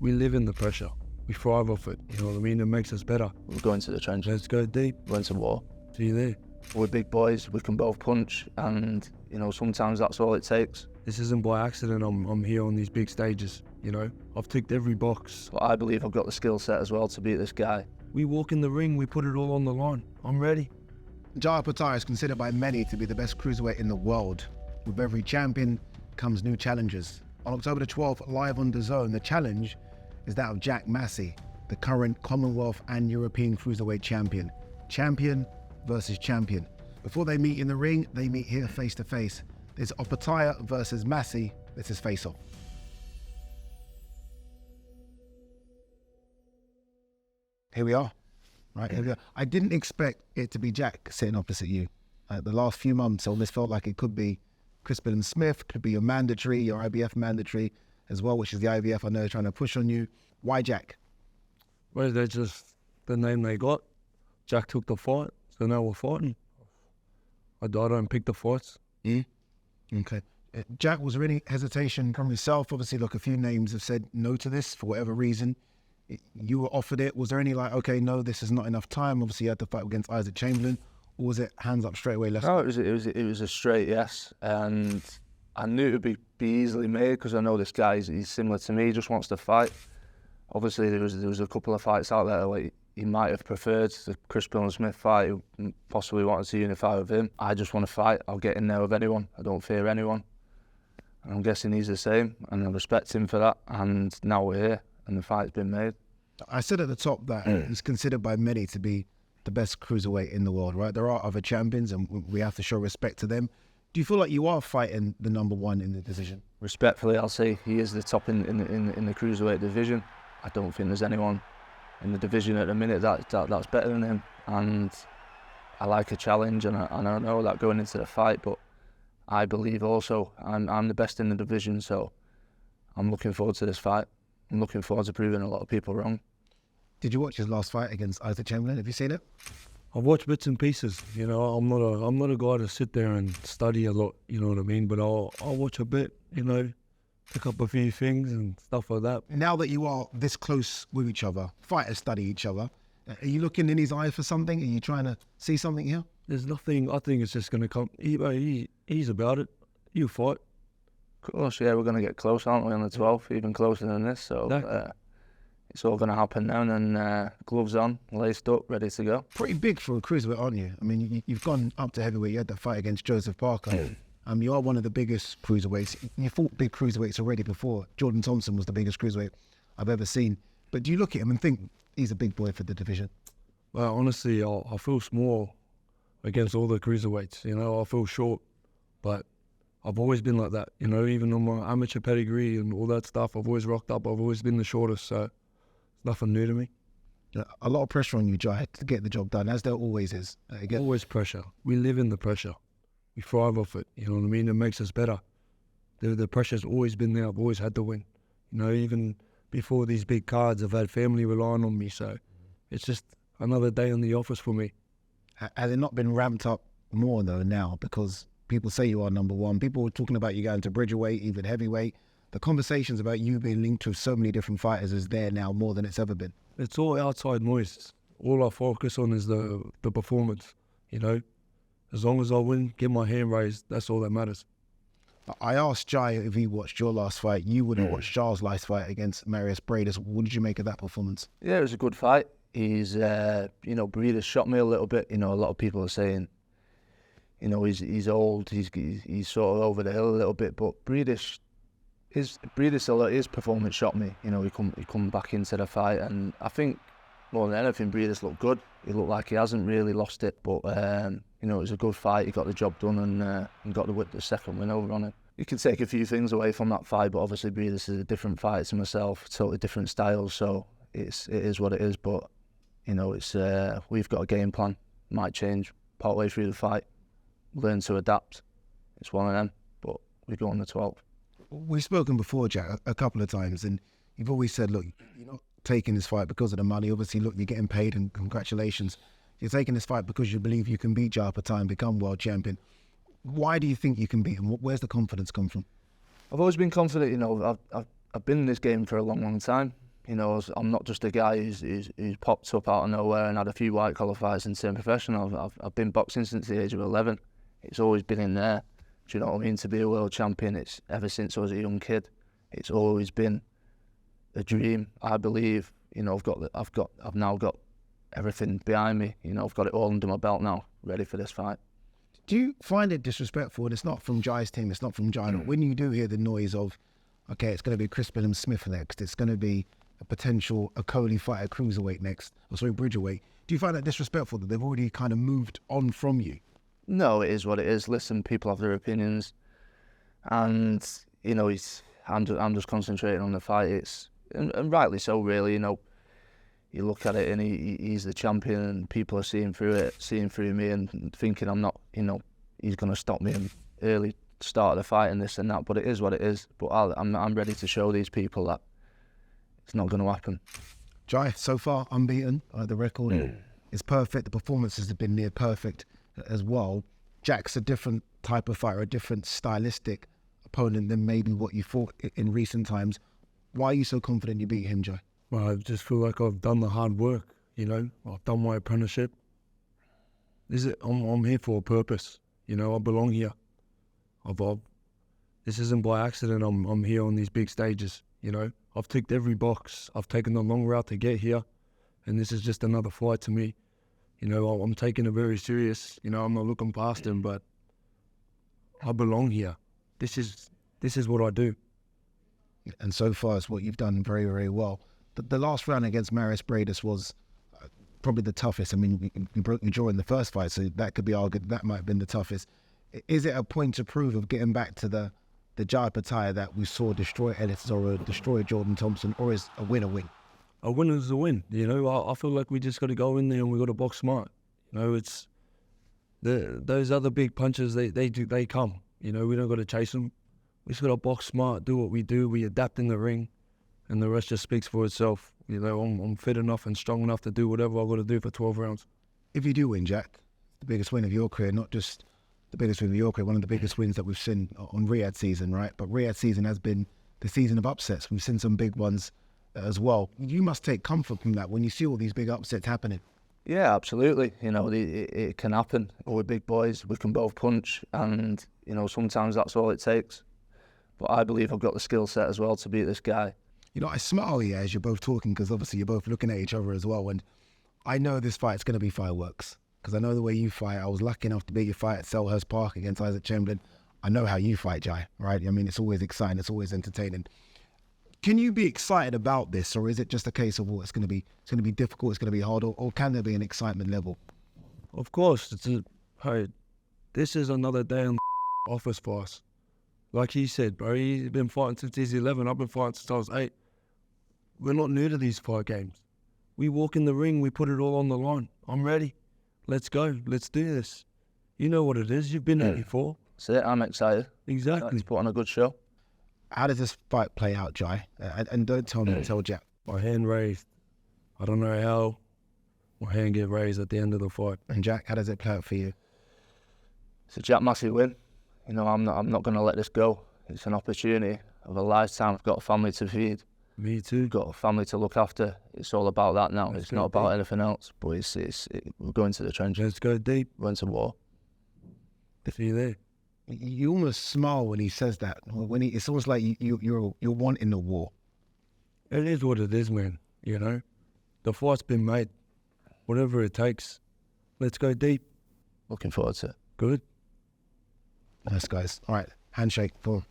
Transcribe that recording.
We live in the pressure. We thrive off it, you know what I mean? It makes us better. We're going to the trenches. Let's go deep. We're going to war. See you there. We're big boys, we can both punch, and, you know, sometimes that's all it takes. This isn't by accident I'm here on these big stages, you know? I've ticked every box. But I believe I've got the skill set as well to beat this guy. We walk in the ring, we put it all on the line. I'm ready. Opetaia is considered by many to be the best cruiserweight in the world. With every champion comes new challenges. On October the 12th, live on DAZN, the challenge is that of Jack Massey, the current Commonwealth and European cruiserweight champion. Champion versus champion. Before they meet in the ring, they meet here face to face. There's Opetaia versus Massey. This is face off. Here we are. Right, here we are. I didn't expect it to be Jack sitting opposite you. The last few months, almost felt like it could be Crispin and Smith, could be your mandatory, your IBF mandatory as well, which is the IBF I know is trying to push on you. Why Jack? Well, that's just the name they got. Jack took the fight, so now we're fighting. I don't pick the fights. Okay. Jack, was there any hesitation from yourself? Obviously, look, a few names have said no to this for whatever reason. You were offered it. Was there any like, okay, no, this is not enough time? Obviously, you had to fight against Isaac Chamberlain. Or was it hands up straight away? No, it was a straight yes, and I knew it would be easily made because I know this guy. He's similar to me. He just wants to fight. Obviously, there was a couple of fights out there like he might have preferred the Crispin and Smith fight. He possibly wanted to unify with him. I just want to fight. I'll get in there with anyone. I don't fear anyone. And I'm guessing he's the same, and I respect him for that. And now we're here, and the fight's been made. I said at the top that it's considered by many to be the best cruiserweight in the world, right? There are other champions, and we have to show respect to them. Do you feel like you are fighting the number one in the division? Respectfully, I'll say he is the top in the cruiserweight division. I don't think there's anyone in the division at the minute that's better than him. And I like a challenge, and I know that going into the fight, but I believe also I'm the best in the division, so I'm looking forward to this fight. I'm looking forward to proving a lot of people wrong. Did you watch his last fight against Isaac Chamberlain? Have you seen it? I've watched bits and pieces. You know, I'm not a guy to sit there and study a lot. You know what I mean? But I'll watch a bit. You know, pick up a few things and stuff like that. Now that you are this close with each other, fighters study each other. Are you looking in his eye for something? Are you trying to see something here? There's nothing. I think it's just going to come. He's about it. You fight. Of course, yeah, we're going to get close, aren't we, on the 12th? Even closer than this. So it's all going to happen now, and gloves on, laced up, ready to go. Pretty big for a cruiserweight, aren't you? I mean, you've gone up to heavyweight. You had that fight against Joseph Parker. You are one of the biggest cruiserweights. You fought big cruiserweights already before. Jordan Thompson was the biggest cruiserweight I've ever seen. But do you look at him and think he's a big boy for the division? Well, honestly, I feel small against all the cruiserweights. You know, I feel short, but I've always been like that. You know, even on my amateur pedigree and all that stuff, I've always rocked up. I've always been the shortest, so it's nothing new to me. A lot of pressure on you, Jai, to get the job done, as there always is. Always pressure. We live in the pressure. We thrive off it. You know what I mean? It makes us better. The pressure's always been there. I've always had to win. You know, even before these big cards, I've had family relying on me, so it's just another day in the office for me. Has it not been ramped up more, though, now? Because people say you are number one. People were talking about you going to bridgerweight, even heavyweight. The conversations about you being linked to so many different fighters is there now more than it's ever been. It's all outside noise. All I focus on is the performance, you know. As long as I win, get my hand raised, that's all that matters. I asked Jai if he watched your last fight. You wouldn't watch Charles' last fight against Marius Bradis. What did you make of that performance? Yeah, it was a good fight. He's, you know, Bradis shot me a little bit. You know, a lot of people are saying, you know, he's old, he's sort of over the hill a little bit, but Bradis, his performance shot me. You know, he come back into the fight, and I think more than anything, Bradis looked good. He looked like he hasn't really lost it, but you know, it was a good fight. He got the job done and got the second win over on him. You can take a few things away from that fight, but obviously Bradis is a different fight to myself, totally different styles, so it is what it is. But you know, it's we've got a game plan. Might change partway through the fight. Learn to adapt. It's one of them, but we go on the 12th. We've spoken before, Jack, a couple of times, and you've always said, look, you're not taking this fight because of the money. Obviously, look, you're getting paid, and congratulations. You're taking this fight because you believe you can beat Jai Opetaia and become world champion. Why do you think you can beat him? Where's the confidence come from? I've always been confident. You know, I've been in this game for a long, long time. You know, I'm not just a guy who's popped up out of nowhere and had a few white collar fights and turned professional. I've been boxing since the age of 11. It's always been in there. Do you know what I mean? To be a world champion, it's ever since I was a young kid. It's always been a dream. I believe. You know, I've now got everything behind me. You know, I've got it all under my belt now, ready for this fight. Do you find it disrespectful? And it's not from Jai's team, it's not from Jai. When you do hear the noise of, okay, it's going to be Chris Smith next, it's going to be a potential Okolie fight at cruiserweight next, bridgerweight. Do you find that disrespectful that they've already kind of moved on from you? No, it is what it is. Listen, people have their opinions, and you know, I'm just concentrating on the fight. And rightly so, really. You know, you look at it and he's the champion, and people are seeing through me and thinking I'm not. You know, he's going to stop me in early start of the fight and this and that. But it is what it is. But I'm ready to show these people that it's not going to happen. Jai, so far unbeaten. The record is perfect. The performances have been near perfect as well. Jack's a different type of fighter, a different stylistic opponent than maybe what you fought in recent times. Why are you so confident you beat him, Jai? Well, I just feel like I've done the hard work, you know. I've done my apprenticeship. I'm here for a purpose, you know. I belong here. This isn't by accident. I'm here on these big stages, you know. I've ticked every box. I've taken the long route to get here, and this is just another fight to me. You know, I'm taking it very serious. You know, I'm not looking past him, but I belong here. This is what I do. And so far, it's what you've done very, very well. The last round against Marius Bradis was probably the toughest. I mean, you broke your jaw in the first fight, so that could be argued that might have been the toughest. Is it a point to prove of getting back to the Jai Opetaia that we saw destroy Ellis or destroy Jordan Thompson, or is a win a win? A win is a win, you know. I feel like we just got to go in there and we got to box smart. You know, it's those other big punches. They come. You know, we don't got to chase them. We just got to box smart, do what we do. We adapt in the ring, and the rest just speaks for itself. You know, I'm fit enough and strong enough to do whatever I got to do for 12 rounds. If you do win, Jack, the biggest win of your career, not just the biggest win of your career, one of the biggest wins that we've seen on Riyadh season, right? But Riyadh season has been the season of upsets. We've seen some big ones as well. You must take comfort from that when you see all these big upsets happening. Yeah, absolutely. You know, it can happen. We're big boys. We can both punch, and you know, sometimes that's all it takes. But I believe I've got the skill set as well to beat this guy. You know, I smile as you're both talking, because obviously you're both looking at each other as well. And I know this fight's going to be fireworks, because I know the way you fight. I was lucky enough to beat your fight at Selhurst Park against Isaac Chamberlain. I know how you fight, Jai, right? I mean, it's always exciting. It's always entertaining. Can you be excited about this, or is it just a case of, well, it's going to be difficult, it's going to be hard, or can there be an excitement level? Of course, this is another day in the office for us. Like he said, bro, he's been fighting since he's 11. I've been fighting since I was 8. We're not new to these fight games. We walk in the ring, we put it all on the line. I'm ready. Let's go. Let's do this. You know what it is. You've been there before. That's it. I'm excited. Exactly. Let's put on a good show. How does this fight play out, Jai? And don't tell me, tell Jack. My hand raised. I don't know how my hand get raised at the end of the fight. And Jack, how does it play out for you? It's a Jack Massey win. You know, I'm not going to let this go. It's an opportunity of a lifetime. I've got a family to feed. Me too. Got a family to look after. It's all about that now. It's not about anything else. But we're going to the trenches. Let's go deep. We're going to war. See you there. You almost smile when he says that. It's almost like you're wanting the war. It is what it is, man. You know, the fight's been made. Whatever it takes. Let's go deep. Looking forward to it. Good. Nice, guys. All right, handshake for